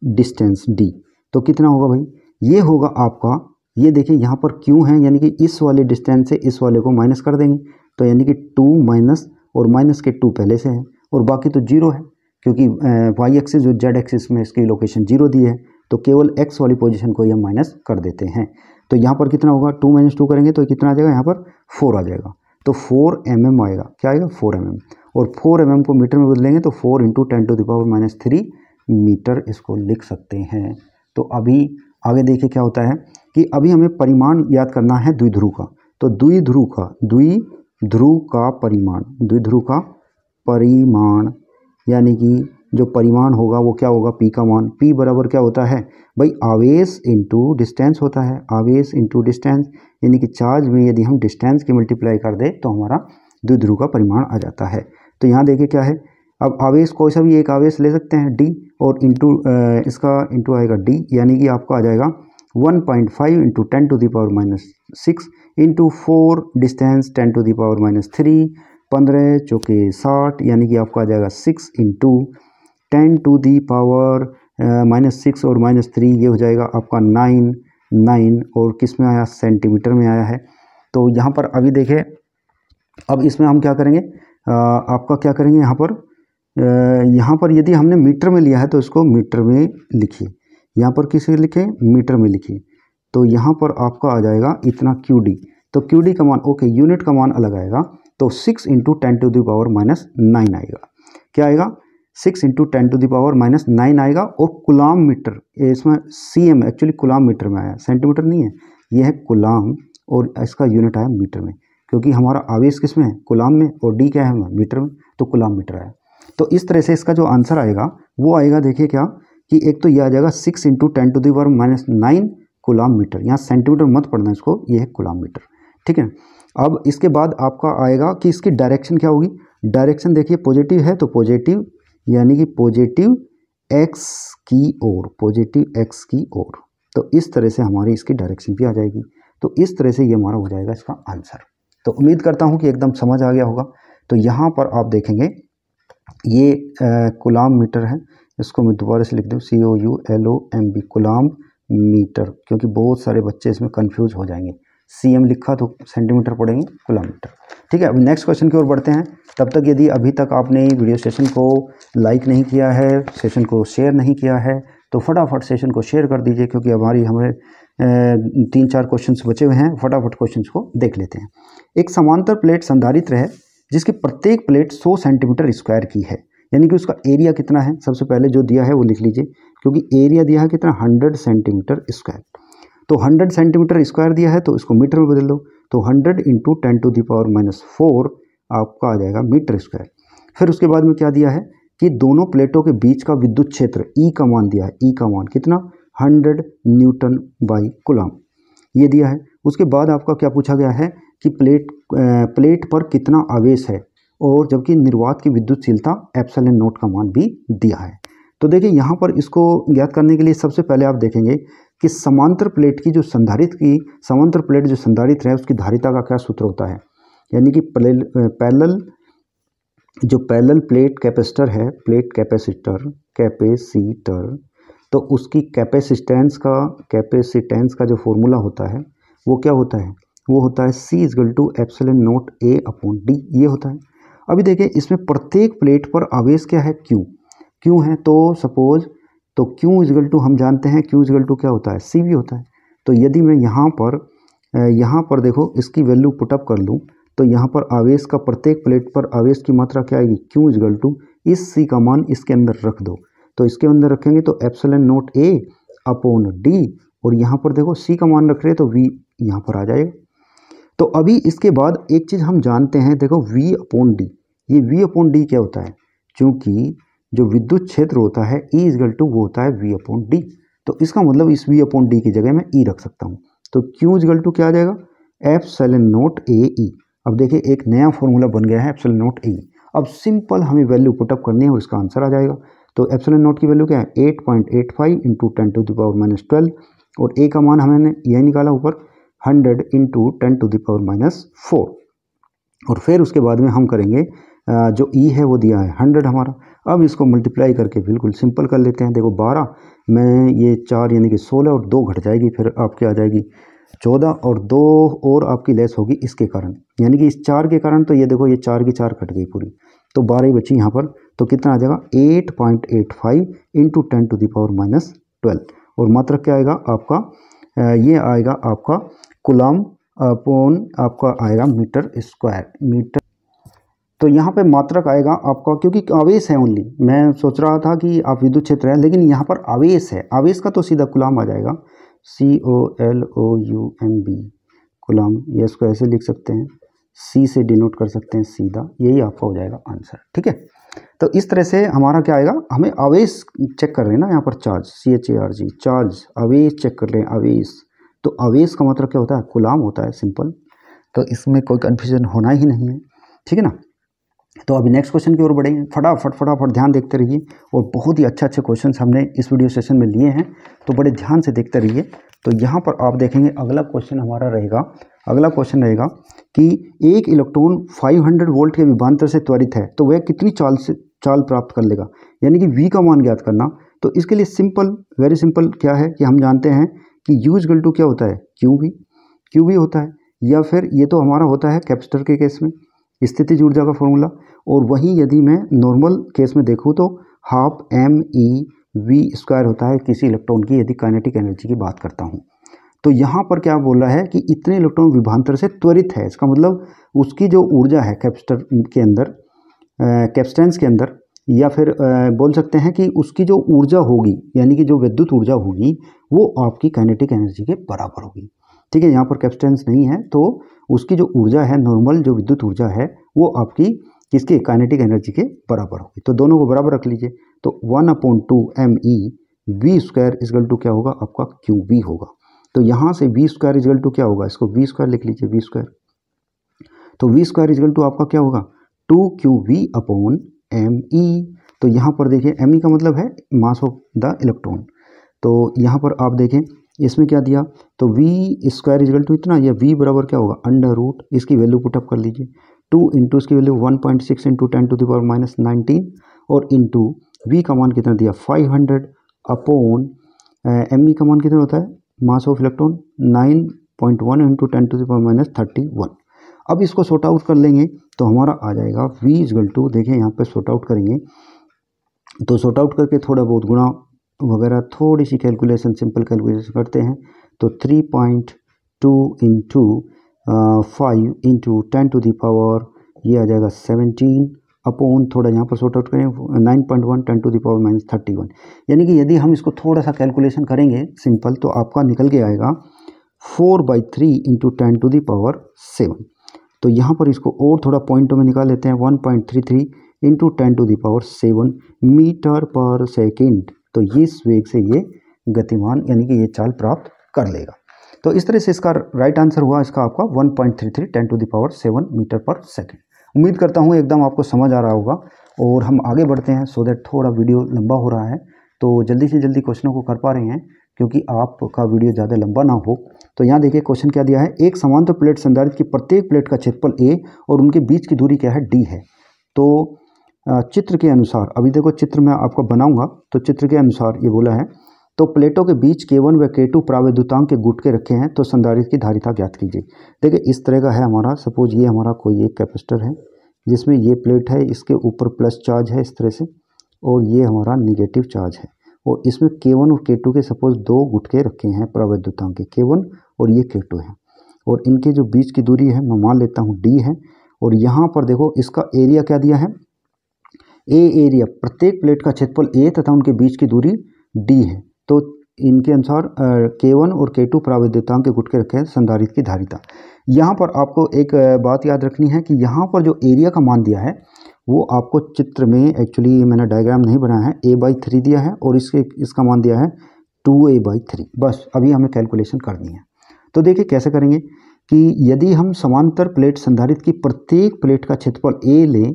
डिस्टेंस D। तो कितना होगा भाई, ये होगा आपका, ये देखिए यहाँ पर Q है यानी कि इस वाले डिस्टेंस से इस वाले को माइनस कर देंगे। तो यानी कि 2 माइनस और माइनस के 2 पहले से है और बाकी तो 0 है, क्योंकि वाई एक्सिस जो जेड एक्सिस में इसकी लोकेशन 0 दी है, तो केवल एक्स वाली पोजीशन को हम माइनस कर देते हैं। तो यहाँ पर कितना होगा, 2 - 2 करेंगे तो कितना आ जाएगा, यहाँ पर 4 आ जाएगा। तो 4 mm आएगा, क्या आएगा 4 mm, और 4 mm को मीटर में बदलेंगे तो 4 × 10⁻³ मीटर इसको लिख सकते हैं। तो अभी आगे देखिए क्या होता है कि अभी हमें परिमाण याद करना है द्विध्रुव का। तो द्विध्रुव का परिमाण यानी कि जो परिमाण होगा वो क्या होगा, p का मान। p बराबर क्या होता है भाई, आवेश इंटू डिस्टेंस होता है। आवेश इंटू डिस्टेंस यानी कि चार्ज में यदि हम डिस्टेंस की मल्टीप्लाई कर दें तो हमारा द्विध्रुव का परिमाण आ जाता है। तो यहाँ देखिए क्या है, अब आवेश कोई सा भी एक आवेश ले सकते हैं d, और इंटू इसका इंटू आएगा d, यानी कि आपका आ जाएगा 1.5 × 10⁻⁶ इंटू 4 डिस्टेंस 10⁻³ 15 चौके 60, यानी कि आपका आ जाएगा 6 × 10⁻⁻6 और -3, ये हो जाएगा आपका 9 और किस में आया, सेंटीमीटर में आया है। तो यहाँ पर अभी देखें, अब इसमें हम क्या करेंगे, आपका क्या करेंगे यहाँ पर यदि हमने मीटर में लिया है तो इसको मीटर में लिखिए, यहाँ पर किसे लिखें, मीटर में लिखिए। तो यहाँ पर आपका आ जाएगा इतना QD। तो QD का मान, ओके, यूनिट का मान अलग आएगा, तो 6 × 10⁻⁹ आएगा। क्या आएगा, 6 × 10⁻⁹ आएगा। और कूलाम मीटर, इसमें CM एक्चुअली कूलाम मीटर में आया, सेंटीमीटर नहीं है, ये है कूलाम, और इसका यूनिट आया मीटर में, क्योंकि हमारा आवेश किस में है, कूलाम में, और D क्या है मीटर में, तो कूलाम मीटर आया। तो इस तरह से इसका जो आंसर आएगा वो आएगा, देखिए क्या कि एक तो ये आ जाएगा 6 × 10⁻⁹ कूलाम मीटर, यहाँ सेंटीमीटर मत पढ़ना इसको, ये है कूलाम मीटर, ठीक है। अब इसके बाद आपका आएगा कि इसकी डायरेक्शन क्या होगी। डायरेक्शन देखिए पॉजिटिव है तो पॉजिटिव, यानी कि पॉजिटिव x की ओर, तो इस तरह से हमारी इसकी डायरेक्शन भी आ जाएगी। तो इस तरह से ये हमारा हो जाएगा इसका आंसर। तो उम्मीद करता हूँ कि एकदम समझ आ गया होगा। तो यहाँ पर आप देखेंगे ये कूलाम मीटर है, इसको मैं दोबारा से लिख दूँ COULOMB, कूलाम मीटर, क्योंकि बहुत सारे बच्चे इसमें कंफ्यूज हो जाएंगे। CM लिखा तो सेंटीमीटर पढ़ेंगे, कूलाम मीटर, ठीक है। अब नेक्स्ट क्वेश्चन की ओर बढ़ते हैं। तब तक यदि अभी तक आपने वीडियो सेशन को लाइक नहीं किया है, सेशन को शेयर नहीं किया है, तो फटाफट सेशन को शेयर कर दीजिए, क्योंकि हमें 3-4 क्वेश्चंस बचे हुए हैं। फटाफट क्वेश्चंस को देख लेते हैं। एक समांतर प्लेट संधारित्र है जिसकी प्रत्येक प्लेट 100 सेंटीमीटर स्क्वायर की है, यानी कि उसका एरिया कितना है, सबसे पहले जो दिया है वो लिख लीजिए, क्योंकि एरिया दिया है कितना, 100 सेंटीमीटर स्क्वायर। तो 100 सेंटीमीटर स्क्वायर दिया है तो इसको मीटर में बदल दो, तो 100 × 10⁻⁴ आपका आ जाएगा मीटर स्क्वायर। फिर उसके बाद में क्या दिया है कि दोनों प्लेटों के बीच का विद्युत क्षेत्र E का मान दिया है। E का मान कितना, 100 N/कूलाम, ये दिया है। उसके बाद आपका क्या पूछा गया है कि प्लेट पर कितना आवेश है, और जबकि निर्वात की विद्युतशीलता ε0 का मान भी दिया है। तो देखिए यहाँ पर इसको ज्ञात करने के लिए सबसे पहले आप देखेंगे कि समांतर प्लेट की जो समांतर प्लेट जो संधारित्र है उसकी धारिता का क्या सूत्र होता है, यानी कि पैरेलल प्लेट कैपेसिटर है, प्लेट कैपेसिटर, तो उसकी कैपेसिटेंस का जो फॉर्मूला होता है वो क्या होता है, वो होता है C = ε0A/d, ये होता है। अभी देखिए इसमें प्रत्येक प्लेट पर आवेश क्या है, Q है, तो सपोज तो Q = हम जानते हैं Q = क्या होता है, CV होता है। तो यदि मैं यहाँ पर देखो इसकी वैल्यू पुटअप कर लूँ, तो यहाँ पर आवेश का प्रत्येक प्लेट पर आवेश की मात्रा क्या आएगी, Q = इस C का मान इसके अंदर रख दो, तो इसके अंदर रखेंगे तो ε0A/d, और यहाँ पर देखो C का मान रख रहे हैं तो V यहाँ पर आ जाएगा। तो अभी इसके बाद एक चीज़ हम जानते हैं, देखो V/d, ये V/d क्या होता है, क्योंकि जो विद्युत क्षेत्र होता है E = वो होता है V/d, तो इसका मतलब इस V/d की जगह मैं E रख सकता हूँ। तो Q = क्या आ जाएगा, ε0AE। अब देखिए एक नया फॉर्मूला बन गया है ε0AE। अब सिंपल हमें वैल्यू पुटअप करनी है और इसका आंसर आ जाएगा। तो ε0 की वैल्यू क्या है, 8.85 × 10⁻12, और A का मान हमने यही निकाला ऊपर, 100 × 10⁻4। और फिर उसके बाद में हम करेंगे जो E है वो दिया है 100 हमारा। अब इसको मल्टीप्लाई करके बिल्कुल सिंपल कर लेते हैं। देखो 12 में ये 4 यानी कि 16 और 2 घट जाएगी, फिर आपकी आ जाएगी 14 और 2 और आपकी लेस होगी इसके कारण, यानी कि इस 4 के कारण। तो ये देखो ये 4 की 4 कट गई पूरी, तो 12 बची यहाँ पर, तो कितना आ जाएगा 8.85 इंटू 10⁻12। और मात्रक क्या आएगा आपका, ये आएगा आपका कूलम अपॉन आपका आएगा मीटर स्क्वायर मीटर। तो यहाँ पे मात्रक आएगा आपका, क्योंकि आवेश है ओनली, मैं सोच रहा था कि आप विद्युत क्षेत्र है, लेकिन यहाँ पर आवेश है, आवेश का तो सीधा कूलम आ जाएगा, COLOUMB कूलम। ये इसको ऐसे लिख सकते हैं, C से डिनोट कर सकते हैं सीधा, यही आपका हो जाएगा आंसर। ठीक है, तो इस तरह से हमारा क्या आएगा, हमें आवेश चेक कर रहे हैं ना, यहाँ पर चार्ज CHARG, चार्ज आवेश चेक कर रहे हैं, आवेश। तो आवेश का मतलब क्या होता है, कूलम होता है, सिंपल। तो इसमें कोई कन्फ्यूजन होना ही नहीं है, ठीक है ना। तो अभी नेक्स्ट क्वेश्चन की ओर बढ़ेंगे, फटाफट ध्यान देखते रहिए, और बहुत ही अच्छे क्वेश्चन हमने इस वीडियो सेशन में लिए हैं, तो बड़े ध्यान से देखते रहिए। तो यहाँ पर आप देखेंगे अगला क्वेश्चन हमारा रहेगा, अगला क्वेश्चन रहेगा कि एक इलेक्ट्रॉन 500 वोल्ट के विभवांतर से त्वरित है, तो वह कितनी चाल प्राप्त कर लेगा, यानी कि V का मान ज्ञात करना। तो इसके लिए सिंपल, वेरी सिंपल क्या है कि हम जानते हैं कि U इक्वल टू क्या होता है, QV होता है, या फिर ये तो हमारा होता है कैपेसिटर के केस में स्थितिज ऊर्जा का फॉर्मूला। और वहीं यदि मैं नॉर्मल केस में देखूँ तो हाफ MEV² होता है किसी इलेक्ट्रॉन की, यदि काइनेटिक एनर्जी की बात करता हूँ। तो यहाँ पर क्या बोल रहा है कि इतने इलेक्ट्रॉन विभवांतर से त्वरित है, इसका मतलब उसकी जो ऊर्जा है कैपेसिटर के अंदर, कैपेसिटेंस के अंदर, या फिर बोल सकते हैं कि उसकी जो ऊर्जा होगी, यानी कि जो विद्युत ऊर्जा होगी, वो आपकी काइनेटिक एनर्जी के बराबर होगी। ठीक है, यहाँ पर कैपेसिटेंस नहीं है, तो उसकी जो ऊर्जा है, नॉर्मल जो विद्युत ऊर्जा है, वो आपकी किसके, काइनेटिक एनर्जी के बराबर होगी। तो दोनों को बराबर रख लीजिए, तो 1/2 MEV² इक्वल टू क्या होगा आपका QV होगा। तो यहाँ से V² इक्वल टू क्या होगा, इसको V² लिख लीजिए, V²। तो V² इक्वल टू आपका क्या होगा 2QV/ME। तो यहाँ पर देखिए ME का मतलब है मास ऑफ द इलेक्ट्रॉन। तो यहाँ पर आप देखें इसमें क्या दिया, तो V² इक्वल टू इतना, या V बराबर क्या होगा √, इसकी वैल्यू पुटअप कर लीजिए, 2 इंटू इसकी वैल्यू 1.6 इंटू 10⁻⁻19, और इंटू V का मान कितना दिया 500 अपॉन ME का मान कितना होता है, मास ऑफ इलेक्ट्रॉन 9.1 इंटू 10⁻31। अब इसको सॉर्ट आउट कर लेंगे तो हमारा आ जाएगा V इक्वल टू, देखिए यहाँ पे सॉर्ट आउट करेंगे, तो सॉर्ट आउट करके थोड़ा बहुत गुणा वगैरह थोड़ी सी कैलकुलेशन, सिंपल कैलकुलेशन करते हैं, तो 3.2 इंटू 5 इंटू 10⁻, ये आ जाएगा 17 अपॉन, थोड़ा यहाँ पर सॉर्ट आउट करें 9.1 10⁻31। यानी कि यदि हम इसको थोड़ा सा कैलकुलेशन करेंगे सिंपल, तो आपका निकल के आएगा 4/3 इंटू 10⁻7। तो यहाँ पर इसको और थोड़ा पॉइंटों में निकाल लेते हैं, 1.33 इंटू 10⁻7 मीटर पर सेकेंड। तो इस वेग से ये गतिमान, यानी कि ये चाल प्राप्त कर लेगा। तो इस तरह से इसका राइट आंसर हुआ इसका आपका 1.33 10⁻7 मीटर पर सेकेंड। उम्मीद करता हूँ एकदम आपको समझ आ रहा होगा, और हम आगे बढ़ते हैं, सो दैट थोड़ा वीडियो लंबा हो रहा है, तो जल्दी से जल्दी क्वेश्चनों को कर पा रहे हैं, क्योंकि आपका वीडियो ज़्यादा लंबा ना हो। तो यहाँ देखिए क्वेश्चन क्या दिया है, एक समांतर प्लेट संधारित्र की प्रत्येक प्लेट का क्षेत्रफल A और उनके बीच की दूरी क्या है, D है। तो चित्र के अनुसार, अभी देखो चित्र मैं आपको बनाऊंगा, तो चित्र के अनुसार ये बोला है, तो प्लेटों के बीच K1 व K2 प्रावैद्युतांक के गुटके रखे हैं, तो संधारित्र की धारिता ज्ञात कीजिए। देखिए इस तरह का है हमारा, सपोज ये हमारा कोई एक कैपेसिटर है, जिसमें ये प्लेट है, इसके ऊपर प्लस चार्ज है इस तरह से, और ये हमारा निगेटिव चार्ज है, और इसमें K1 और K2 के सपोज दो गुटके रखे हैं प्रावैद्युतांक के, K1 और ये K2 है, और इनके जो बीच की दूरी है मैं मान लेता हूँ D है। और यहाँ पर देखो इसका एरिया क्या दिया है, A एरिया, प्रत्येक प्लेट का क्षेत्रफल A तथा उनके बीच की दूरी D है। तो इनके अनुसार K1 और K2 प्रावैद्युतांक के गुटके रखे हैं, संधारित्र की धारिता। यहाँ पर आपको एक बात याद रखनी है कि यहाँ पर जो एरिया का मान दिया है, वो आपको चित्र में, एक्चुअली मैंने डायग्राम नहीं बनाया है, A/3 दिया है, और इसका मान दिया है 2A/3। बस अभी हमें कैलकुलेशन करनी है। तो देखिए कैसे करेंगे कि यदि हम समांतर प्लेट संधारित्र की प्रत्येक प्लेट का क्षेत्रफल A लें,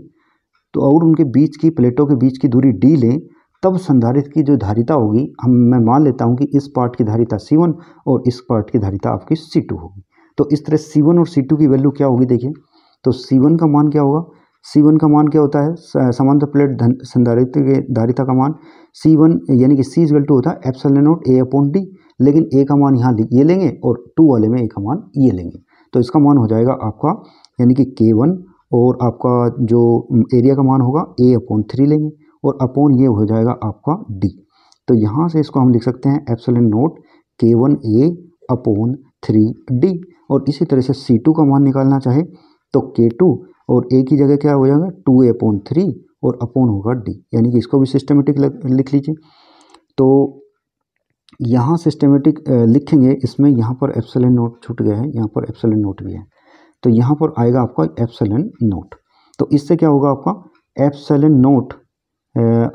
तो और उनके बीच की प्लेटों के बीच की दूरी D लें, तब संधारित्र की जो धारिता होगी, मैं मान लेता हूँ कि इस पार्ट की धारिता C1 और इस पार्ट की धारिता आपकी C2 होगी। तो इस तरह C1 और C2 की वैल्यू क्या होगी, देखिए तो C1 का मान क्या होगा, C1 का मान क्या होता है, समांतर प्लेट संधारित्र के धारिता का मान C1, यानी कि C इक्वल टू होता है ε0 A/D, लेकिन A का मान यहाँ ये लेंगे और 2 वाले में A का मान ये लेंगे, तो इसका मान हो जाएगा आपका, यानी कि K1 और आपका जो एरिया का मान होगा A/3 लेंगे और अपॉन ये हो जाएगा आपका D। तो यहाँ से इसको हम लिख सकते हैं एप्सिलॉन नोट K1A/3D। और इसी तरह से C2 का मान निकालना चाहे तो K2 और A की जगह क्या हो जाएगा 2A/3 और अपॉन होगा D, यानी कि इसको भी सिस्टमेटिक लिख लीजिए। तो यहाँ सिस्टमेटिक लिखेंगे, इसमें यहाँ पर एप्सिलॉन नोट छूट गया है, यहाँ पर एप्सिलॉन नोट भी है, तो यहाँ पर आएगा आपका एप्सिलॉन नोट। तो इससे क्या होगा आपका एप्सिलॉन नोट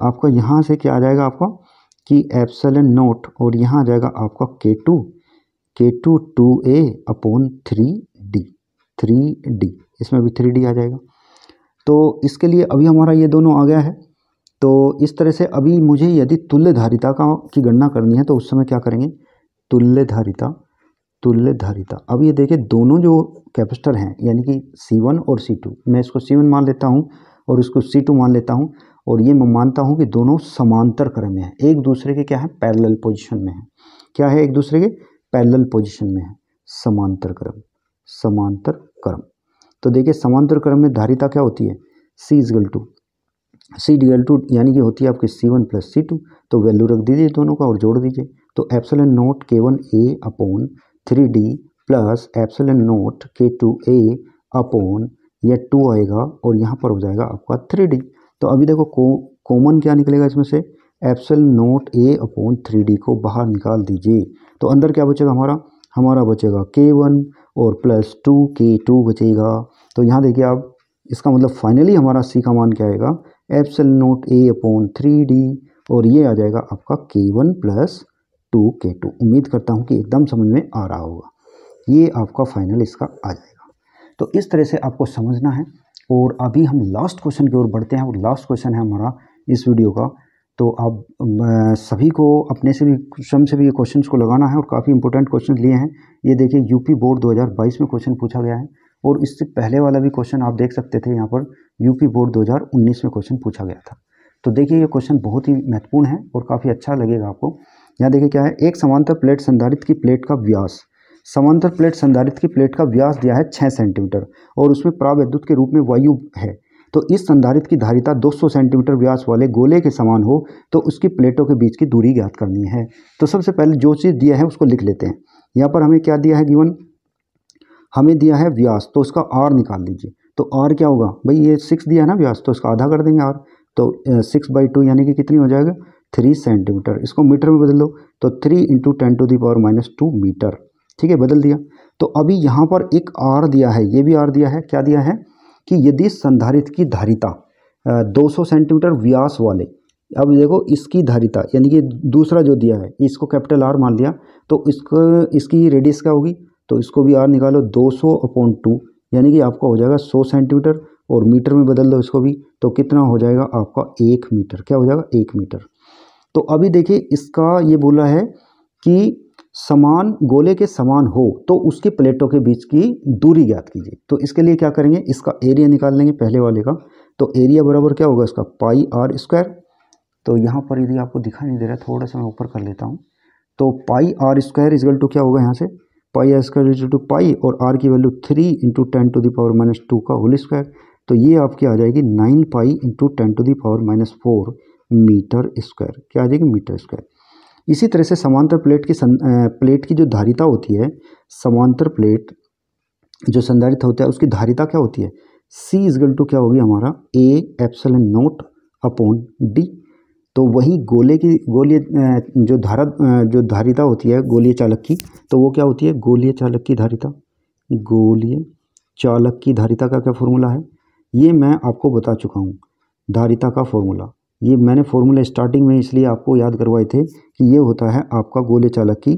आपका यहाँ से क्या आ जाएगा आपका कि एप्सिलॉन नोट और यहाँ आ जाएगा आपका K2 2A/3D, इसमें भी 3D आ जाएगा। तो इसके लिए अभी हमारा ये दोनों आ गया है। तो इस तरह से अभी मुझे यदि तुल्य धारिता की गणना करनी है तो उस समय क्या करेंगे, तुल्य धारिता। अब ये देखिए दोनों जो कैपेसिटर हैं यानी कि C1 और C2, मैं इसको C1 मान लेता हूँ और इसको C2 मान लेता हूँ, और ये मैं मानता हूँ कि दोनों समांतर क्रम में है, एक दूसरे के क्या है पैरेलल पोजीशन में है। क्या है, एक दूसरे के पैरेलल पोजीशन में है, समांतर क्रम। तो देखिए समांतर क्रम में धारिता क्या होती है, C = यानी कि होती है आपकी C1 + C2। तो वैल्यू रख दीजिए दोनों का और जोड़ दीजिए। तो epsilon note K1A/3D plus epsilon note K2A upon यह 2 आएगा और यहाँ पर हो जाएगा आपका 3D। तो अभी देखो कॉमन क्या निकलेगा इसमें से, एप्सिलॉन नोट A/3D को बाहर निकाल दीजिए। तो अंदर क्या बचेगा हमारा बचेगा K1 और प्लस 2K2 बचेगा। तो यहाँ देखिए आप, इसका मतलब फाइनली हमारा C का मान क्या आएगा, एप्सिलॉन नोट A/3D, और ये आ जाएगा आपका K1 + 2K2। उम्मीद करता हूँ कि एकदम समझ में आ रहा होगा, ये आपका फाइनल इसका आ जाएगा। तो इस तरह से आपको समझना है। और अभी हम लास्ट क्वेश्चन की ओर बढ़ते हैं, और लास्ट क्वेश्चन है हमारा इस वीडियो का। तो आप सभी को अपने से भी स्वयं से भी ये क्वेश्चन को लगाना है, और काफ़ी इंपॉर्टेंट क्वेश्चन लिए हैं। ये देखिए यूपी बोर्ड 2022 में क्वेश्चन पूछा गया है, और इससे पहले वाला भी क्वेश्चन आप देख सकते थे, यहाँ पर यूपी बोर्ड 2019 में क्वेश्चन पूछा गया था। तो देखिए ये क्वेश्चन बहुत ही महत्वपूर्ण है और काफ़ी अच्छा लगेगा आपको। यहाँ देखिए क्या है, एक समांतर प्लेट संधारित्र की प्लेट का व्यास, समांतर प्लेट संधारित्र की प्लेट का व्यास दिया है 6 सेंटीमीटर, और उसमें परावैद्युत के रूप में वायु है। तो इस संधारित्र की धारिता 200 सेंटीमीटर व्यास वाले गोले के समान हो तो उसकी प्लेटों के बीच की दूरी ज्ञात करनी है। तो सबसे पहले जो चीज़ दिया है उसको लिख लेते हैं। यहाँ पर हमें क्या दिया है, गिवन हमें दिया है व्यास, तो उसका R निकाल लीजिए। तो R क्या होगा भाई, ये 6 दिया है ना व्यास, तो इसका आधा कर देंगे R। तो 6/2 यानी कि कितनी हो जाएगा 3 सेंटीमीटर। इसको मीटर में बदल लो तो 3 × 10⁻² मीटर। ठीक है, बदल दिया। तो अभी यहाँ पर एक R दिया है, ये भी R दिया है। क्या दिया है कि यदि संधारित्र की धारिता 200 सेंटीमीटर व्यास वाले, अब देखो इसकी धारिता यानी कि दूसरा जो दिया है इसको कैपिटल R मान लिया, तो इसकी रेडियस क्या होगी, तो इसको भी R निकालो 200/2 यानी कि आपका हो जाएगा 100 सेंटीमीटर, और मीटर में बदल दो इसको भी, तो कितना हो जाएगा आपका 1 मीटर। क्या हो जाएगा 1 मीटर। तो अभी देखिए इसका ये बोला है कि समान गोले के समान हो तो उसकी प्लेटों के बीच की दूरी ज्ञात कीजिए। तो इसके लिए क्या करेंगे, इसका एरिया निकाल लेंगे पहले वाले का। तो एरिया बराबर क्या होगा इसका πr²। तो यहाँ पर यदि आपको दिखाई नहीं दे रहा, थोड़ा सा मैं ऊपर कर लेता हूँ। तो πr² = क्या होगा यहाँ से, πr² = पाई, और r की वैल्यू 3 × 10⁻² का होल स्क्वायर। तो ये आपकी आ जाएगी 9 पाई × 10⁻⁴ मीटर स्क्वायर। क्या आ जाएगी, मीटर स्क्वायर। इसी तरह से समांतर प्लेट की जो धारिता होती है, समांतर प्लेट जो संधारित्र होता है उसकी धारिता क्या होती है, C = क्या होगी हमारा A/0/D। तो वही गोलीय जो धारिता होती है गोलीय चालक की, तो वो क्या होती है, गोलीय चालक की धारिता। गोलीय चालक की धारिता का क्या फॉर्मूला है, ये मैं आपको बता चुका हूँ। धारिता का फॉर्मूला ये मैंने फॉर्मूला स्टार्टिंग में इसलिए आपको याद करवाए थे कि ये होता है आपका गोलीय चालक की,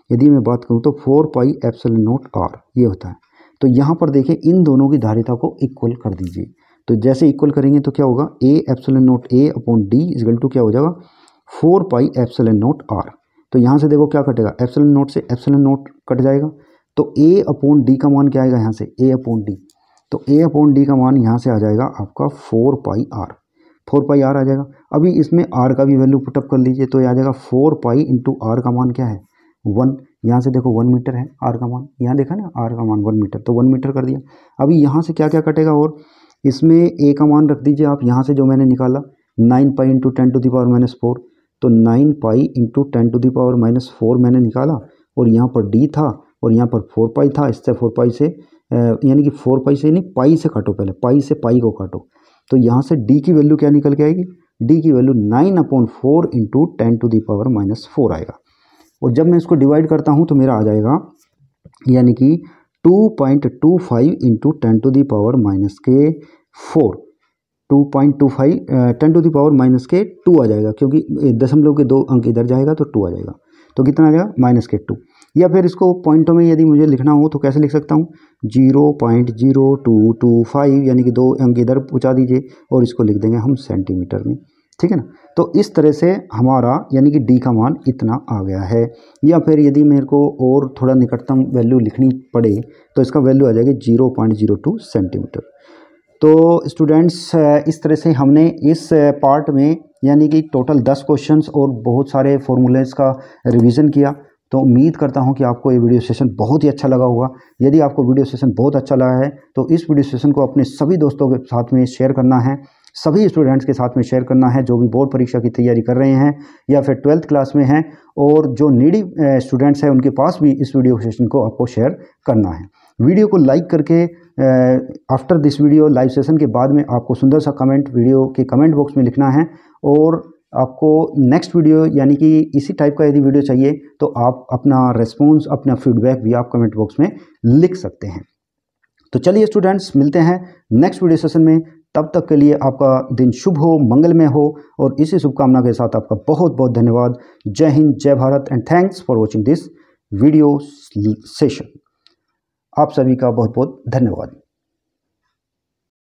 यदि मैं बात करूँ तो 4πε0r ये होता है। तो यहाँ पर देखिए इन दोनों की धारिता को इक्वल कर दीजिए। तो जैसे इक्वल करेंगे तो क्या होगा, A/0A/D = क्या हो जाएगा 4πε0r। तो यहाँ से देखो क्या कटेगा, ε0 से ε0 कट जाएगा। तो A/D का मान क्या आएगा यहाँ से, A/D। तो A/D का मान यहाँ से आ जाएगा आपका 4πr आ जाएगा। अभी इसमें r का भी वैल्यू पुटअप कर लीजिए, तो ये आ जाएगा 4π × r का मान क्या है 1। यहाँ से देखो 1 मीटर है r का मान, यहाँ देखा ना r का मान 1 मीटर, तो 1 मीटर कर दिया। अभी यहाँ से क्या क्या कटेगा, और इसमें ए का मान रख दीजिए आप यहाँ से जो मैंने निकाला 9 पाई इंटू 10⁻⁴, तो 9 पाई इंटू 10⁻⁴ मैंने निकाला, और यहाँ पर डी था और यहाँ पर 4 पाई था। इससे 4 पाई से यानी कि 4 पाई से नहीं, पाई से काटो, पहले पाई से पाई को काटो, तो यहाँ से डी की वैल्यू क्या निकल के आएगी, डी की वैल्यू 9/4 इंटू 10⁻⁴ आएगा। और जब मैं इसको डिवाइड करता हूँ तो मेरा आ जाएगा यानी कि 2.25 इंटू 10⁻⁴, 2.25 10⁻⁻2 आ जाएगा, क्योंकि दशमलव के 2 अंक इधर जाएगा तो 2 आ जाएगा, तो कितना आ जाएगा -2। या फिर इसको पॉइंटों में यदि मुझे लिखना हो तो कैसे लिख सकता हूँ, 0.0225 यानी कि 2 अंक इधर पहुँचा दीजिए और इसको लिख देंगे हम सेंटीमीटर में, ठीक है ना। तो इस तरह से हमारा यानी कि डी का मान इतना आ गया है। या फिर यदि मेरे को और थोड़ा निकटतम वैल्यू लिखनी पड़े तो इसका वैल्यू आ जाएगी 0.02 सेंटीमीटर। तो स्टूडेंट्स इस तरह से हमने इस पार्ट में यानी कि टोटल 10 क्वेश्चंस और बहुत सारे फॉर्मूलेस का रिवीजन किया। तो उम्मीद करता हूं कि आपको ये वीडियो सेशन बहुत ही अच्छा लगा होगा। यदि आपको वीडियो सेशन बहुत अच्छा लगा है तो इस वीडियो सेशन को अपने सभी दोस्तों के साथ में शेयर करना है, सभी स्टूडेंट्स के साथ में शेयर करना है जो भी बोर्ड परीक्षा की तैयारी कर रहे हैं या फिर 12th क्लास में हैं, और जो नीडी स्टूडेंट्स हैं उनके पास भी इस वीडियो सेशन को आपको शेयर करना है। वीडियो को लाइक करके after this video live session के बाद में आपको सुंदर सा कमेंट वीडियो के कमेंट बॉक्स में लिखना है, और आपको नेक्स्ट वीडियो यानी कि इसी टाइप का यदि वीडियो चाहिए तो आप अपना रेस्पॉन्स, अपना फीडबैक भी आप कमेंट बॉक्स में लिख सकते हैं। तो चलिए स्टूडेंट्स, मिलते हैं नेक्स्ट वीडियो सेशन में। तब तक के लिए आपका दिन शुभ हो, मंगलमय हो, और इसी शुभकामना के साथ आपका बहुत बहुत धन्यवाद। जय हिंद, जय Bharat, and thanks for watching this video session. आप सभी का बहुत बहुत धन्यवाद।